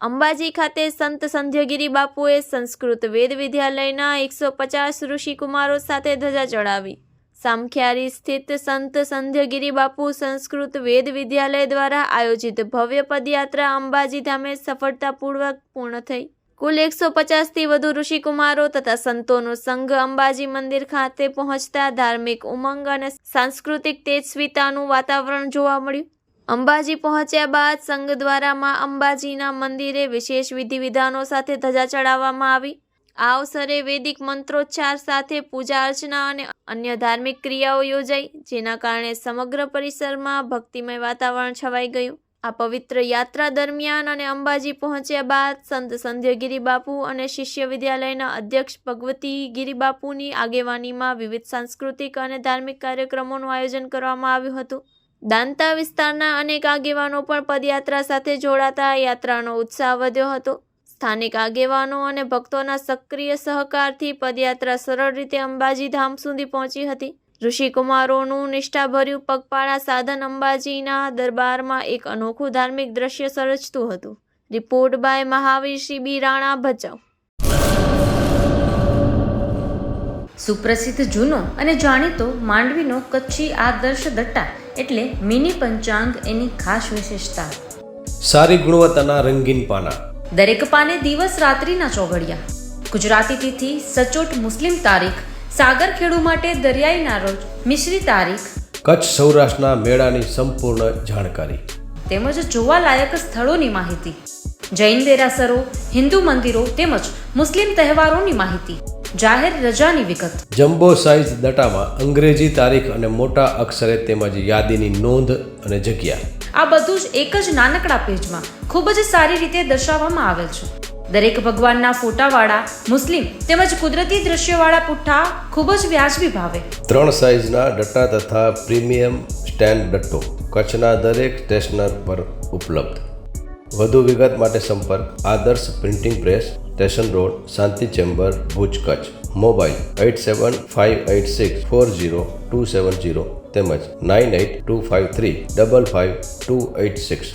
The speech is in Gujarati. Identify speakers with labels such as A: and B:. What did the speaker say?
A: અંબાજી ખાતે સંત સંધ્યગીરી બાપુએ સંસ્કૃત વેદ વિદ્યાલયના 150 ઋષિકુમારો સાથે ધજા ચડાવી. સામખિયારી સ્થિત સંત સંધ્યગીરી બાપુ સંસ્કૃત વેદ વિદ્યાલય દ્વારા આયોજિત ભવ્ય પદયાત્રા અંબાજી ધામે સફળતાપૂર્વક પૂર્ણ થઈ. કુલ 150થી વધુ ઋષિકુમારો તથા સંતોનો સંઘ અંબાજી મંદિર ખાતે પહોંચતા ધાર્મિક ઉમંગ અને સાંસ્કૃતિક તેજસ્વીતાનું વાતાવરણ જોવા મળ્યું. અંબાજી પહોંચ્યા બાદ સંઘ દ્વારા માં અંબાજીના મંદિરે વિશેષ વિધિ વિધાનો સાથે ધજા ચડાવવામાં આવી. આ અવસરે વૈદિક મંત્રોચ્ચાર સાથે પૂજા અર્ચના અને અન્ય ધાર્મિક ક્રિયાઓ યોજાઈ, જેના કારણે સમગ્ર પરિસરમાં ભક્તિમય વાતાવરણ છવાઈ ગયું. આ પવિત્ર યાત્રા દરમિયાન અને અંબાજી પહોંચ્યા બાદ સંત સંધ્યગીરી બાપુ અને શિષ્ય વિદ્યાલયના અધ્યક્ષ ભગવતી ગીરી બાપુની આગેવાનીમાં વિવિધ સાંસ્કૃતિક અને ધાર્મિક કાર્યક્રમોનું આયોજન કરવામાં આવ્યું હતું. દાંતા વિસ્તારના અનેક આગેવાનો પણ પદયાત્રા સાથે જોડાતા યાત્રાનો ઉત્સાહ વધ્યો હતો. સ્થાનિક આગેવાનો અને ભક્તોના સક્રિય સહકારથી પદયાત્રા સરળ રીતે અંબાજી ધામ સુધી પહોંચી હતી. ઋષિકુમારોનું નિષ્ઠાભર્યું પગપાળા સાધન અંબાજીના દરબારમાં એક અનોખું ધાર્મિક દ્રશ્ય સર્જતું હતું. રિપોર્ટ બાય મહાવીર શ્રી બી રાણા, ભચાઉ.
B: સુપ્રસિદ્ધ જૂનો અને જાણીતો માંડવીનો કચ્છી આદર્શ દટ્ટા એટલે મિની પંચાંગ એની ખાસ વિશેષતા.
C: સારી ગુણવત્તાના રંગીન પાના,
B: દરેક પાને દિવસ રાત્રિના ચોઘડિયા, ગુજરાતી તિથિ, સચોટ મુસ્લિમ તારીખ, સાગરખેડુ માટે દરિયાઈના રોજ, મિશ્રી તારીખ,
C: કચ્છ સૌરાષ્ટ્રના મેળાની સંપૂર્ણ જાણકારી
B: તેમજ જોવાલાયક સ્થળોની માહિતી, જૈન દેરાસરો, હિન્દુ મંદિરો તેમજ મુસ્લિમ તહેવારોની માહિતી, જાહેર રજાની વિગત.
C: જમ્બો સાઇઝ દટામાં અંગ્રેજી તારીખ અને મોટા અક્ષરે તેમજ યાદીની નોંધ અને જગ્યા.
B: આ બધું જ એક જ નાનકડા પેજમાં ખૂબ જ સારી રીતે દર્શાવવામાં આવેલ છે. દરેક ભગવાનના ફોટાવાળા મુસ્લિમ તેમજ કુદરતી દ્રશ્યવાળા પુઠ્ઠા ખૂબ જ વ્યાજબી ભાવે. 3
C: સાઇઝના દટ્ટા તથા પ્રીમિયમ સ્ટેન્ડ દટ્ટો કચ્છના દરેક સ્ટેશનર પર ઉપલબ્ધ. વધુ વિગત માટે સંપર્ક આદર્શ પ્રિન્ટિંગ પ્રેસ, સ્ટેશન રોડ, શાંતિ ચેમ્બર, ભુજ, કચ્છ. મોબાઈલ 8758640270 તેમજ 9825355286.